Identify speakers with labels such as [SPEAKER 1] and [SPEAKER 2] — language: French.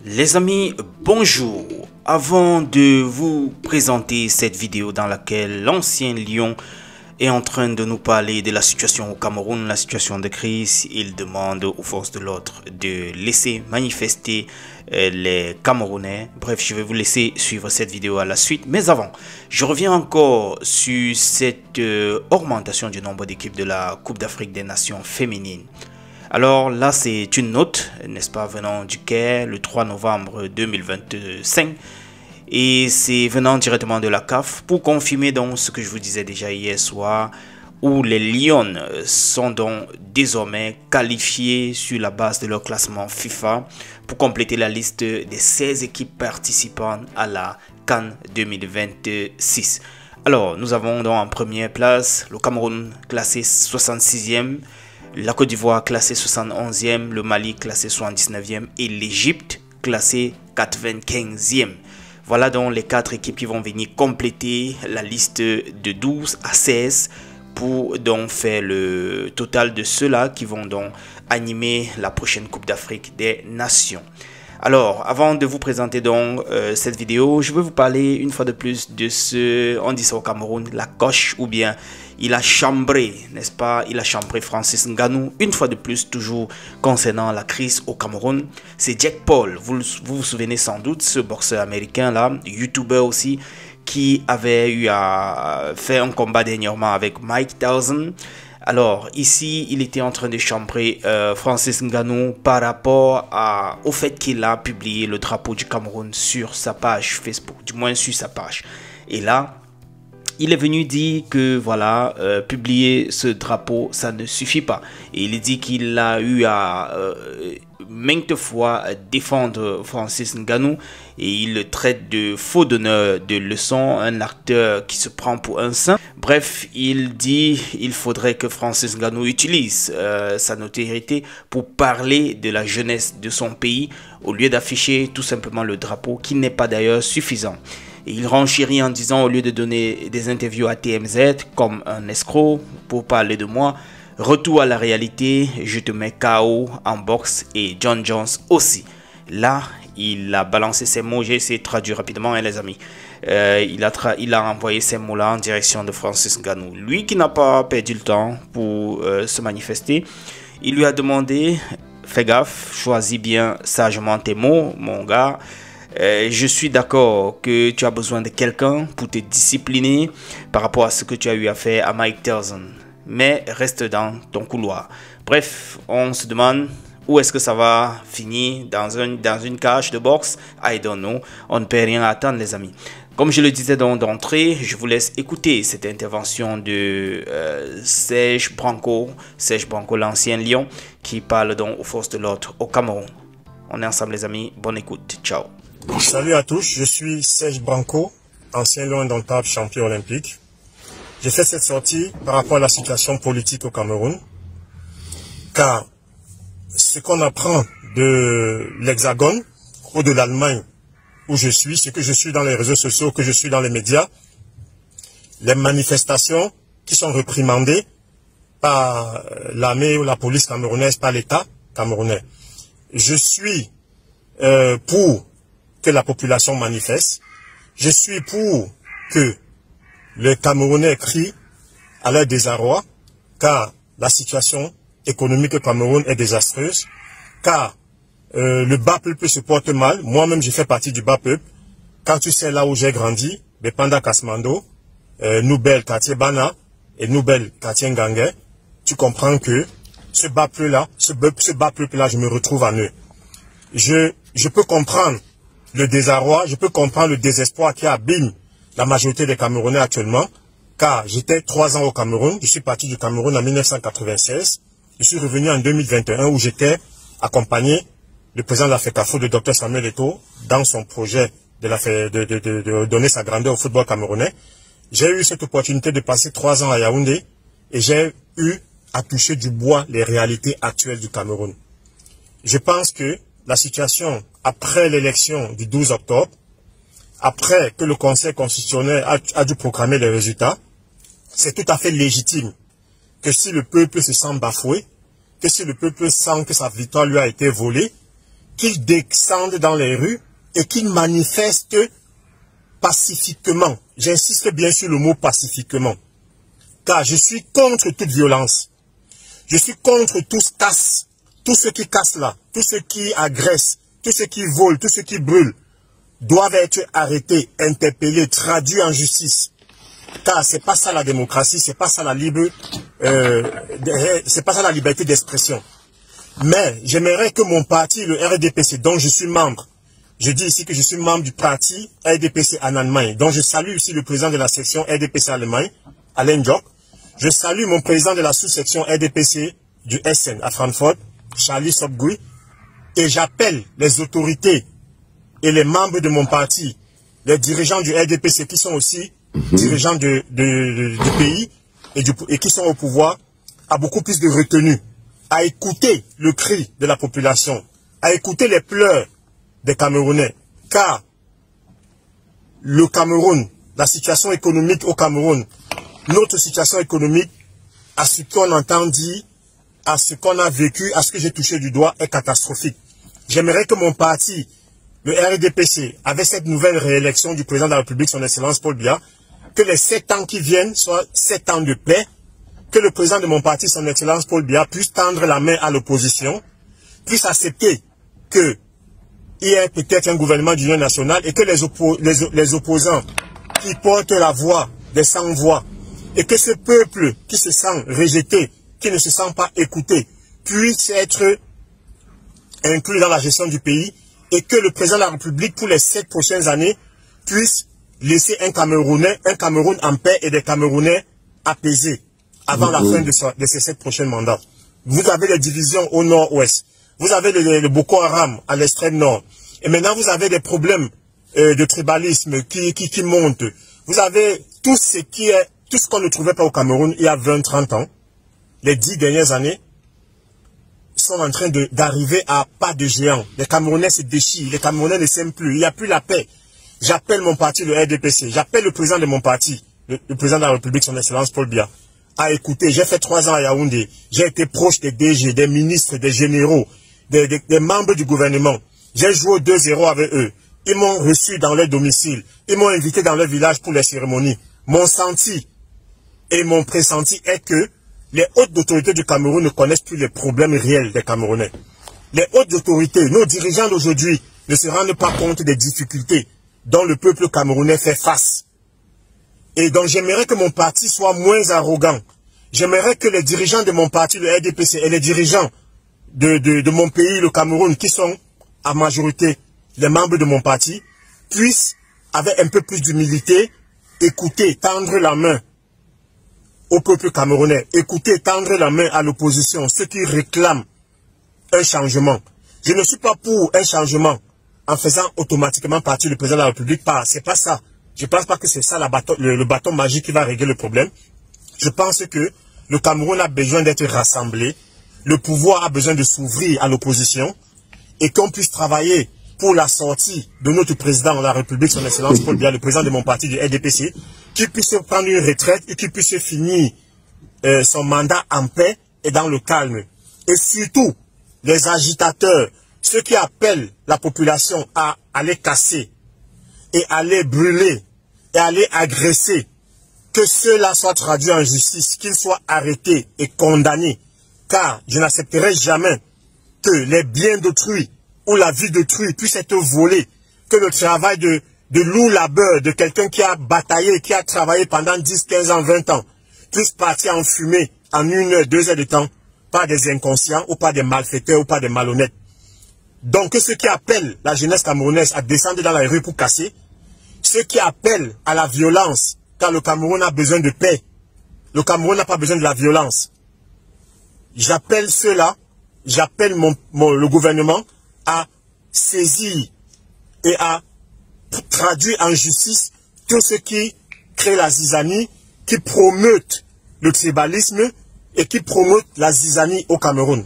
[SPEAKER 1] Les amis, bonjour. Avant de vous présenter cette vidéo dans laquelle l'ancien lion est en train de nous parler de la situation au Cameroun, la situation de crise, il demande aux forces de l'ordre de laisser manifester les Camerounais. Bref, je vais vous laisser suivre cette vidéo à la suite. Mais avant, je reviens encore sur cette augmentation du nombre d'équipes de la Coupe d'Afrique des Nations féminines. Alors là, c'est une note, n'est-ce pas, venant du Caire le 3 novembre 2025. Et c'est venant directement de la CAF pour confirmer donc ce que je vous disais déjà hier soir, où les Lions sont donc désormais qualifiés sur la base de leur classement FIFA pour compléter la liste des 16 équipes participantes à la CAN 2026. Alors, nous avons donc en première place le Cameroun classé 66e, la Côte d'Ivoire classée 71e, le Mali classé 79e et l'Égypte classée 95e. Voilà donc les 4 équipes qui vont venir compléter la liste de 12 à 16 pour donc faire le total de ceux-là qui vont donc animer la prochaine Coupe d'Afrique des Nations. Alors, avant de vous présenter donc cette vidéo, je vais vous parler une fois de plus de ce, on dit ça au Cameroun, la coche ou bien il a chambré, n'est-ce pas? Il a chambré Francis Ngannou, une fois de plus, toujours concernant la crise au Cameroun. C'est Jake Paul, vous souvenez sans doute, ce boxeur américain-là, youtubeur aussi, qui avait eu à faire un combat dernièrement avec Mike Tyson. Alors, ici, il était en train de chambrer Francis Ngannou par rapport au fait qu'il a publié le drapeau du Cameroun sur sa page Facebook, du moins sur sa page. Et là, il est venu dire que voilà, publier ce drapeau, ça ne suffit pas. Et il dit qu'il a eu à maintes fois défendre Francis Ngannou et il le traite de faux donneur de leçons, un acteur qui se prend pour un saint. Bref, il dit il faudrait que Francis Ngannou utilise sa notoriété pour parler de la jeunesse de son pays au lieu d'afficher tout simplement le drapeau qui n'est pas d'ailleurs suffisant. Et il renchérit en disant, au lieu de donner des interviews à TMZ comme un escroc pour parler de moi, retour à la réalité, je te mets KO en boxe et John Jones aussi. Là, il a balancé ces mots, j'ai essayé de traduire rapidement hein, les amis. Il a envoyé ces mots-là en direction de Francis Ngannou. Lui qui n'a pas perdu le temps pour se manifester, il lui a demandé, fais gaffe, choisis bien sagement tes mots, mon gars. Je suis d'accord que tu as besoin de quelqu'un pour te discipliner par rapport à ce que tu as eu à faire à Mike Tyson. Mais reste dans ton couloir. Bref, on se demande où est-ce que ça va finir dans une cage de boxe. I don't know. On ne peut rien attendre les amis. Comme je le disais d'entrée, je vous laisse écouter cette intervention de Serge Branco, l'ancien lion, qui parle donc aux forces de l'ordre au Cameroun. On est ensemble les amis. Bonne écoute. Ciao.
[SPEAKER 2] Salut à tous, je suis Serge Branco, ancien lion indomptable champion olympique. J'ai fait cette sortie par rapport à la situation politique au Cameroun, car ce qu'on apprend de l'Hexagone ou de l'Allemagne où je suis, ce que je suis dans les réseaux sociaux, que je suis dans les médias, les manifestations qui sont réprimandées par l'armée ou la police camerounaise, par l'État camerounais. Je suis pour que la population manifeste. Je suis pour que les Camerounais crient à leur désarroi, car la situation économique au Cameroun est désastreuse, car le bas peuple se porte mal. Moi-même, je fais partie du bas peuple. Quand tu sais là où j'ai grandi, Bepanda Kasmando, Noubel quartier Bana et Noubel quartier Ngangé, tu comprends que ce bas peuple-là, je me retrouve en eux. Je peux comprendre le désarroi, je peux comprendre le désespoir qui abîme la majorité des Camerounais actuellement, car j'étais 3 ans au Cameroun, je suis parti du Cameroun en 1996, je suis revenu en 2021 où j'étais accompagné du président de la FECAFO, le Dr Samuel Eto'o, dans son projet de donner sa grandeur au football camerounais. J'ai eu cette opportunité de passer 3 ans à Yaoundé et j'ai eu à toucher du bois les réalités actuelles du Cameroun. Je pense que la situation après l'élection du 12 octobre, après que le Conseil constitutionnel a dû proclamer les résultats, c'est tout à fait légitime que si le peuple se sent bafoué, que si le peuple sent que sa victoire lui a été volée, qu'ils descendent dans les rues et qu'ils manifestent pacifiquement. J'insiste bien sur le mot pacifiquement. Car je suis contre toute violence. Je suis contre tout ce casse, tout ce qui casse là, tout ce qui agresse, tout ce qui vole, tout ce qui brûle, doivent être arrêtés, interpellés, traduits en justice. Car c'est pas ça la démocratie, c'est pas ça la c'est pas ça la liberté d'expression. Mais j'aimerais que mon parti, le RDPC, dont je suis membre, je dis ici que je suis membre du parti RDPC en Allemagne, dont je salue ici le président de la section RDPC Allemagne, Alain Jock. Je salue mon président de la sous-section RDPC du Essen à Francfort, Charlie Sobgui, et j'appelle les autorités et les membres de mon parti, les dirigeants du RDPC qui sont aussi dirigeants du pays et qui sont au pouvoir, à beaucoup plus de retenue, à écouter le cri de la population, à écouter les pleurs des Camerounais. Car le Cameroun, la situation économique au Cameroun, notre situation économique, à ce qu'on entend dire, à ce qu'on a vécu, à ce que j'ai touché du doigt, est catastrophique. J'aimerais que mon parti, le RDPC, avec cette nouvelle réélection du président de la République, son Excellence Paul Biya, que les 7 ans qui viennent soient 7 ans de paix, que le président de mon parti, son Excellence Paul Biya, puisse tendre la main à l'opposition, puisse accepter qu'il y ait peut-être un gouvernement d'union nationale et que les opposants qui portent la voix des sans-voix et que ce peuple qui se sent rejeté, qui ne se sent pas écouté, puisse être inclus dans la gestion du pays et que le président de la République, pour les 7 prochaines années, puisse laisser un Cameroun en paix et des Camerounais apaisés avant la fin de ces 7 prochains mandats. Vous avez les divisions au nord-ouest, vous avez le Boko Haram à l'extrême nord, et maintenant vous avez des problèmes de tribalisme qui montent. Vous avez tout ce qu'on ne trouvait pas au Cameroun il y a 20-30 ans, les 10 dernières années, sont en train d'arriver à pas de géant. Les Camerounais se déchirent, les Camerounais ne s'aiment plus, il n'y a plus la paix. J'appelle mon parti, le RDPC, j'appelle le président de mon parti, le président de la République, son Excellence Paul Biya, à écouter. J'ai fait 3 ans à Yaoundé, j'ai été proche des DG, des ministres, des généraux, des membres du gouvernement. J'ai joué au 2-0 avec eux. Ils m'ont reçu dans leur domicile, ils m'ont invité dans leur village pour les cérémonies. Mon senti et mon pressenti est que les hautes autorités du Cameroun ne connaissent plus les problèmes réels des Camerounais. Les hautes autorités, nos dirigeants d'aujourd'hui, ne se rendent pas compte des difficultés dont le peuple camerounais fait face. Et donc j'aimerais que mon parti soit moins arrogant. J'aimerais que les dirigeants de mon parti, le RDPC, et les dirigeants de mon pays, le Cameroun, qui sont à majorité les membres de mon parti, puissent, avec un peu plus d'humilité, écouter, tendre la main au peuple camerounais, écouter, tendre la main à l'opposition, ceux qui réclament un changement. Je ne suis pas pour un changement en faisant automatiquement partie du président de la République. C'est pas ça. Je ne pense pas que c'est ça le bâton magique qui va régler le problème. Je pense que le Cameroun a besoin d'être rassemblé, le pouvoir a besoin de s'ouvrir à l'opposition et qu'on puisse travailler pour la sortie de notre président de la République, son Excellence Paul Biya, le président de mon parti du RDPC, qui puisse prendre une retraite et qui puisse finir son mandat en paix et dans le calme. Et surtout, les agitateurs, ceux qui appellent la population à aller casser et aller brûler et aller agresser, que ceux-là soient traduits en justice, qu'ils soient arrêtés et condamnés. Car je n'accepterai jamais que les biens d'autrui ou la vie d'autrui puisse être volée, que le travail de lourd labeur de quelqu'un qui a bataillé, qui a travaillé pendant 10, 15 ans, 20 ans, puisse partir en fumée en 1 heure, 2 heures de temps par des inconscients ou par des malfaiteurs ou par des malhonnêtes. Donc ceux qui appellent la jeunesse camerounaise à descendre dans la rue pour casser, ceux qui appellent à la violence, car le Cameroun a besoin de paix. Le Cameroun n'a pas besoin de la violence. J'appelle ceux-là, j'appelle le gouvernement à saisir et à traduire en justice tout ce qui crée la zizanie, qui promeut le tribalisme et qui promeut la zizanie au Cameroun.